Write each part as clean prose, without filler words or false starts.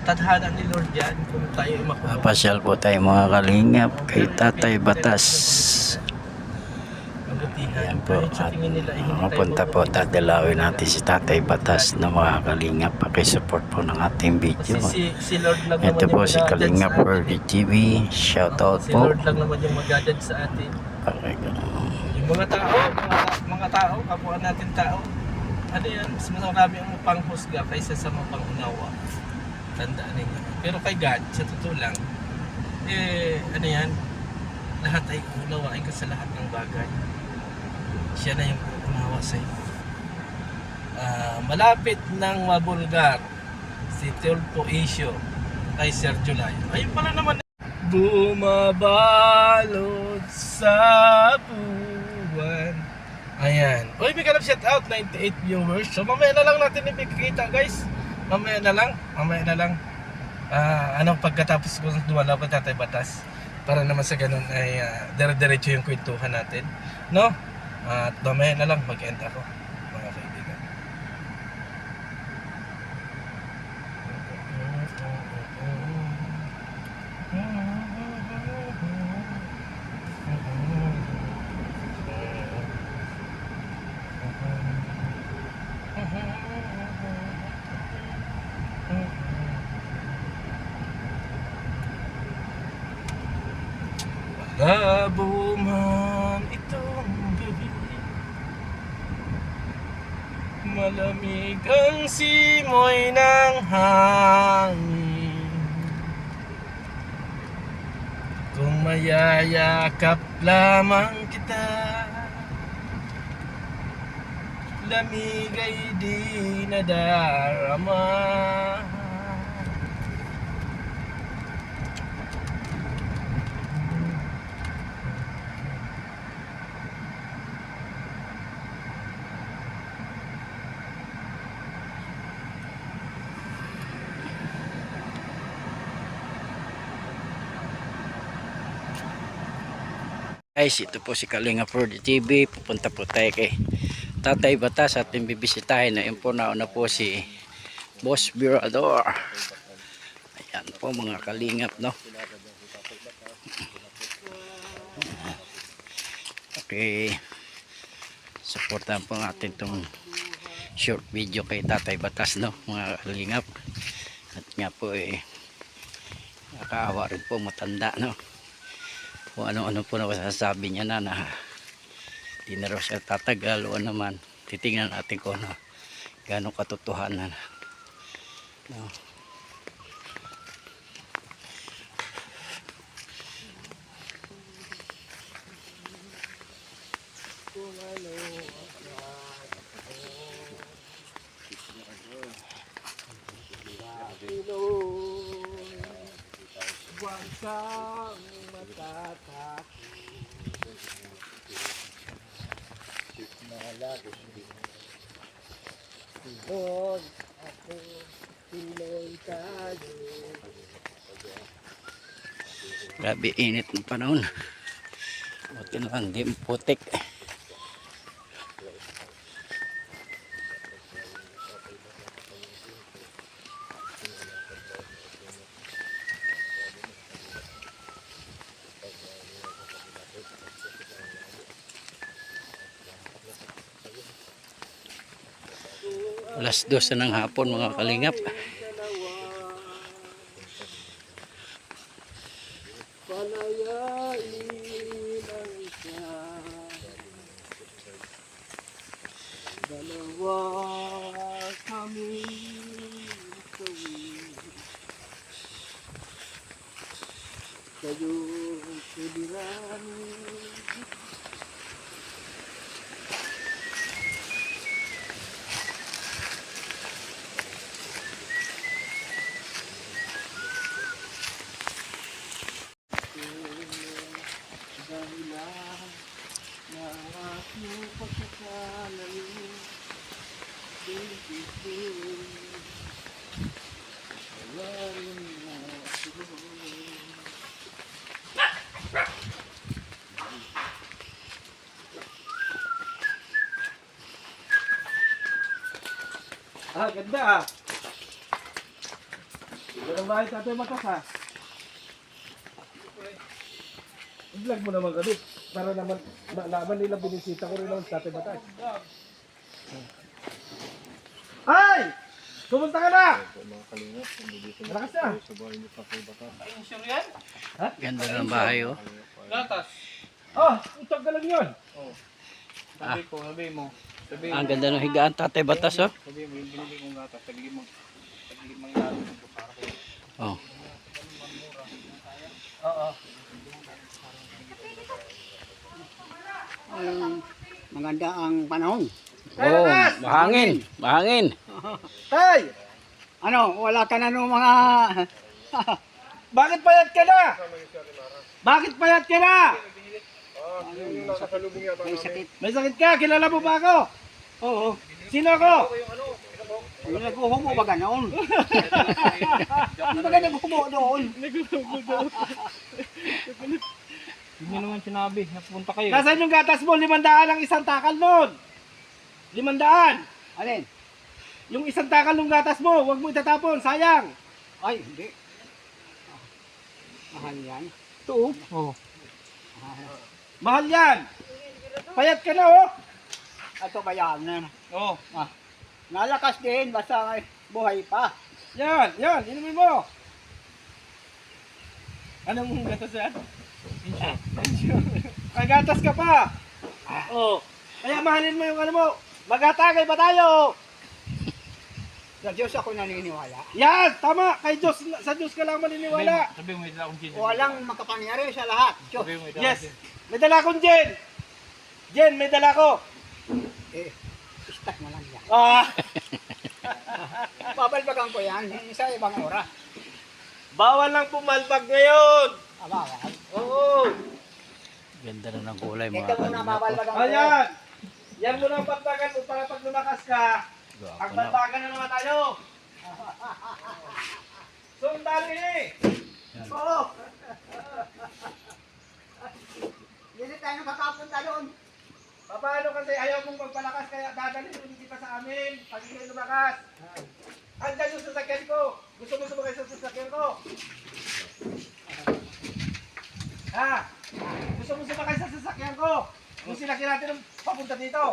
tadhana ni Lord yan kung tayo ay makulong. Pasyal po tayo mga kalingap kay Tatay Batas. Ayan po, at mapunta po, dadalawin natin si Tatay Batas na mga kalingap. Pakisupport po ng ating video. Si Lord lang Ito naman po yung si Kalingap Worthy TV. Shoutout si po. Lord lang naman yung mag-judge sa atin. Okay. Yung mga tao, mga tao, kapwa natin tao, ano yan, mas marami ang panghusga kaysa sa mapangunawa. Tandaan ninyo. Pero kay God, sa totoo lang, ano yan, lahat ay unawain ka sa lahat ng bagay. Siya na yung unawa sa iyo. Malapit ng mabulgar si Tulpo Isyo kay Sir July. Ayun pala naman. Bumabalot sa buwan. Ayan. Uy, big up, shout out, 98 viewers. So mamaya na lang natin ipikita, guys. Mamaya na lang. Pagkatapos ko dumalaw kay Tatay Batas, para naman sa ganun ay dire-diretso yung kwentuhan natin, no? At mamaya na lang mag-end ako, mga kaibigan. Malabo man itong gabi, malamig ang simoy ng hangin. Kung mayayakap lamang kita, lamig ay di nadarama. Guys, ito po si Kalingap Worthy TV. Pupunta po tayo kay Tatay Batas at bibisitahin na yun po, nauna po si Boss Birador. Ayan po mga kalingap, no? Okay, supportan po natin itong short video kay Tatay Batas, no, mga kalingap. At nga po nakakaawa rin po, matanda, no? Kung ano-ano po na masasabi niya na di na raw siya tatagal o naman. Titingnan natin kung gano'ng katotohanan, no? Huwag kang matatakot, Lord, ako, Pinoy tayo. Grabe init ng panahon. Buti na lang di putik. Alas 2 ng hapon mga kalingap. Palayain ang isa, dalawa kami tuwid, kayong suliranin. Dahilan ng aking pagkakalayo, wala rin na siguro. Ganda ah. Ganang bahay tatay Batas ha. I-vlog mo naman kami. Para naman malaman nila binisita ko rin naman sa tatay Batas. Ay! Pumunta ka na! Malakas na! Ay, sure yan? Ha? Ganda ng bahay oh. Gatas. Oh, utag ka lang yun. Sabi ko, sabi mo. Sabi Ang ganda ng higaan tatay Batas oh. Sabi mo, yung binili kong gatas, sabi mo ilalim mo para ko. Oh. Oo. Maganda ang panahon. Oh, mahangin, mahangin. Tay! Ano, wala ka na nung mga... Bakit payat ka na? Bakit payat ka na? May sakit. May sakit ka? Kilala mo ba ako? Oo. Sino ako? Yung nag-uhumo ba ganoon? Hindi ba nag-uhumo doon? Hindi naman sinabi, napunta kayo. Nasaan yung gatas mo? 500 ang isang takal nun. 500. Alin? Yung isang takal ng gatas mo, huwag mo itatapon, sayang. Ay, hindi. Mahal yan. Ito oh. Mahal yan. Payat ka na oh. Ito ba yan? Oh. Nalakas din, basta may buhay pa. Yan, inumin mo. Anong gatas yan? May gatas ka pa. Oh. Kaya mahalin mo yung ano mo. Maghatagay ba tayo? Sa Diyos ako naniniwala. Yan, tama. Kay Diyos, sa Diyos ka lang maniniwala. Sabi mo, may dala akong gin. Walang makapangyari sa lahat. Diyos. Sabi mo, may dala Yes. akong gin. May dala akong Jen. Jen, may dala ko. Istak mo lang yan. Ah, Babalbagan ko yan sa ibang oras. bawal lang pumalpag ngayon. Bawal. Oo. Ganda na ng kulay mga Ito muna kalingap. babalbagan ko. Ayan. Yan mo nang pagbagan mo para pag lumakas ka. Gwapo Ang na. balbagan na naman tayo. Sundali eh. Oo. Hindi tayo makakapunta doon. Paano kasi ayaw mong magpalakas kaya dadalhin mo hindi pa sa amin pag hindi lumakas. Andiyan yung sasakyan ko. Gusto mo sumakay sa sasakyan ko? Ha? Gusto mo sumakay sa sasakyan ko? Kung sinakyan natin ng papunta dito.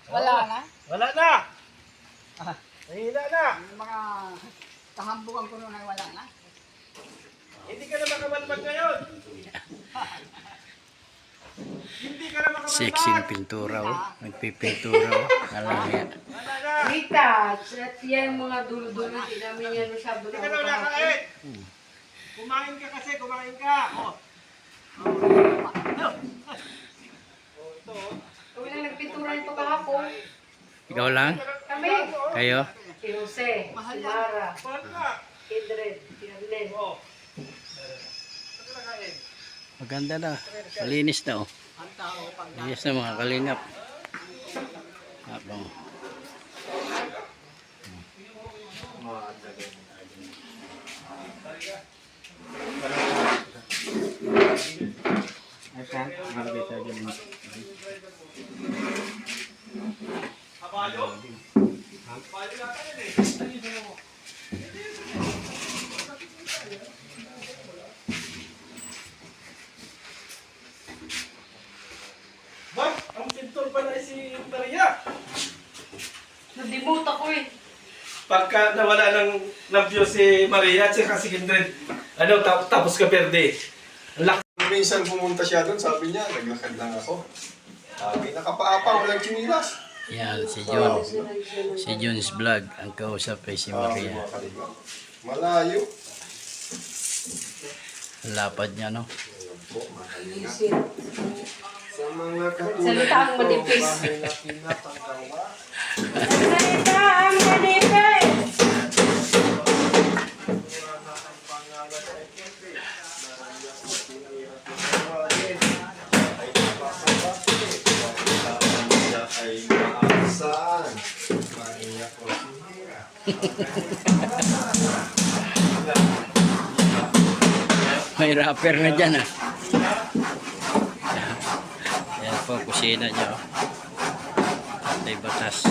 Wala na. Wala na. Nahihila na. Yung mga kahambukan ko noon ay wala na. Hindi ka na makabalbag ngayon. Hindi ka na makabalbag. Sexy na pintura oh. Nagpipintura oh. Alam yan. Wala na. Rita, at yan mga dulo-dulo, hindi namin yan masyado Hindi ka na nakain. Kumain ka kasi, kumain ka. Oh. Kami lang nagpintura nito kahapon. Ikaw lang? Kami. Kayo? Si Jose, si Mara, Kumain ka. Kindred, si Arlen. Oh. Hindi ka nakain. Maganda na. Malinis na oh. Malinis na mga kalingap. Habang Kabayo? Kabayo yata yun eh. Ba? Ang pintor pala si Maria. Nadimut ako eh. Pagka nawala ng view si Maria at si Kindred, ano, tapos ka berde. Ang laki. Minsan pumunta siya doon, sabi niya, naglakad lang ako. Sabi, nakapaapa, walang chinilas. yan si John. Si John's vlog. Ang kausap ay si Maria. Mga kaligaw. Malayo. Ang lapad niya no. Isip. Sa mga katulad Salita ang manipis. bahay na pinapagawa. Salita ang manipis! Wala ang pangalan ay Pepe. Narayan ko tinira ko tawagin. Ay napakabati. Pagkakaan niya ay maasaan. Maniya ko sinira. May rapper na dyan ah. Yan po, kusina niya oh. may batas.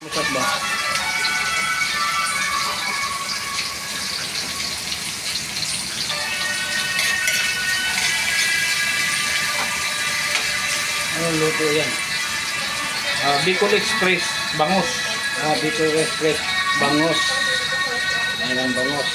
Masarap ba? Anong luto yan? Bicol Express, bangus. Bicol Express, bangos. Ayan ang bangos.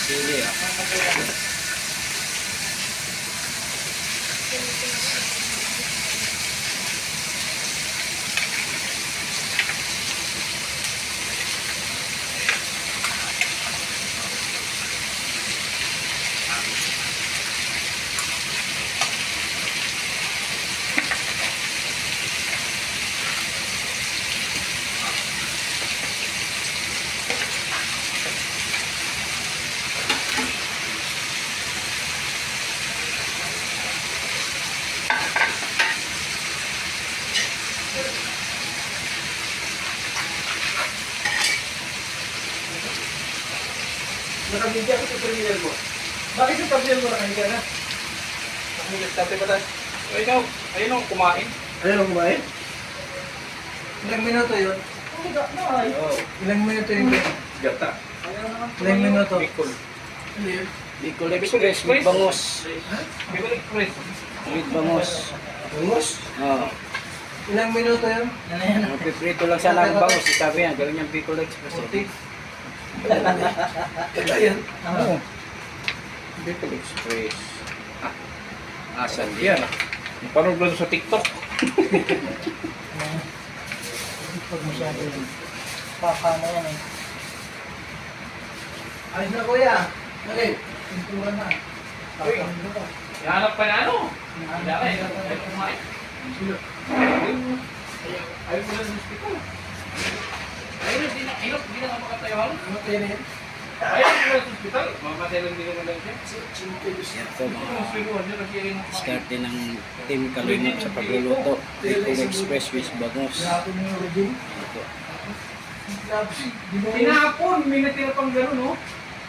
Sili. Nakabigyan ko sa premier mo. Bakit sa premier mo nakabigyan na? Nakabigyan sa tate pala. O ikaw, ayun o, kumain. Ayun ang kumain? Ilang minuto yun? Ilang minuto yun? Gata. Ilang minuto? Bicol. Bicol Express with bangos. Bicol Express. With bangos. Bangos? Oo. Ilang minuto yun? Mapiprito lang sana ang bangos. Sabi yan, gawin niyang Bicol Express. Eh. Ito yun? Oo. Bicol Express. Asan Yan. yan? Parang doon sa TikTok. Pag masyado yun. Pakana yan eh. Ayos na kuya. Dali. Pintura na. Uy. Hanap pa na ano? Hindi ka eh. Ay kumain. Ayaw mo lang sa hospital. Ayun, hindi na makatayo halos. Ano tayo na yun? Ayaw mo lang sa hospital. Makapatay lang din naman lang siya. Ito mga Ang swinuhan niya kasi yung diskarte ng Team Kalinot sa pagluluto. Bicol Express with bangos. Grabe mo yung regime. Ito. Tinapon, may natira pang gano'n, no?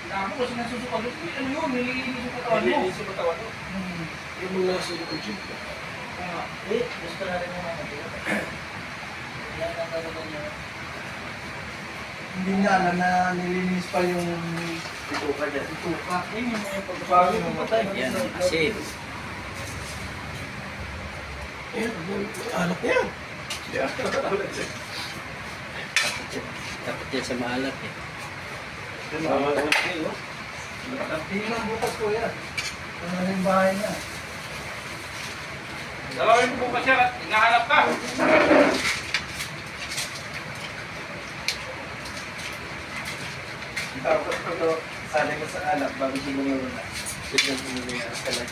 Tinapon kasi nasusuka doon. Ano yun, nililinis yung katawan mo. Nililinis yung katawan mo. Yung mga silicone chip. Gusto na rin mo mga yan ang talaga niya. Hindi niya alam na nilinis pa yung ituka dyan. Ituka. Yun yung mga pagbabago ng patay. Yan, asin. Anak yan. Dapat yan sa maalat eh. Tingin ang butas ko yan. Ano na yung bahay niya. Dalawin mo bukas siya at hinahanap ka. Tapos ito, sali ko sa alak bago siguro na. Tignan mo muna yung asalan.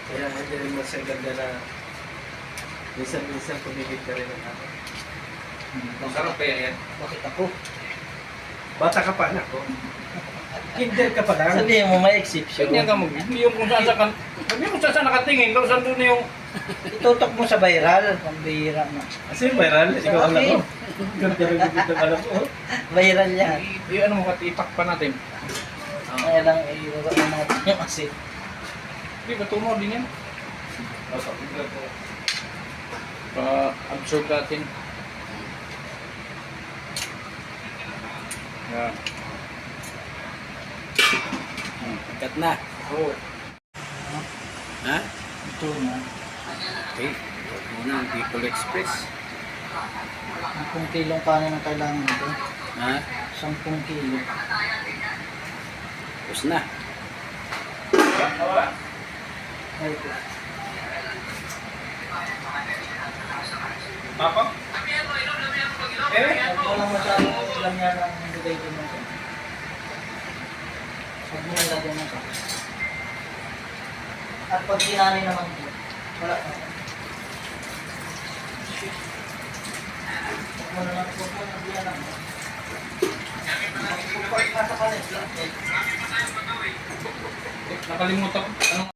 Kaya hindi rin mas ang ganda na minsan pumigit ka rin ng ako. Masarap kaya yan. Bakit ako? Bata ka pa anak ko. Kinder ka pa lang. Sabihin mo, may exception. Ganyan ka mag yung kung saan ka. Sabi mo saan nakatingin, kung saan doon na yung Itutok mo sa viral. Pambihira na. Kasi viral, ikaw alam mo. Ganda rin dito alam ko. Viral yan. ano mo ipak pa natin. Kaya lang iuwi natin yung asin. Hindi ba tumo din yan? Pa-absorb natin. Yan. Ikat na. Oo. Ha? Ito na. Okay. Muna ang Bicol Express. 10 kilong kanin ang kailangan nito. Ha? 10 kilo. Tapos na. Ay, ito. Papa? Walang masyadong lang yan ang bigay din natin. Pag nilalagyan ng box. At pag sinani naman po, wala na. Huwag mo na lang po po, nagbiyan lang. Pag nasa palit lang, Nakalimutan ko. Anong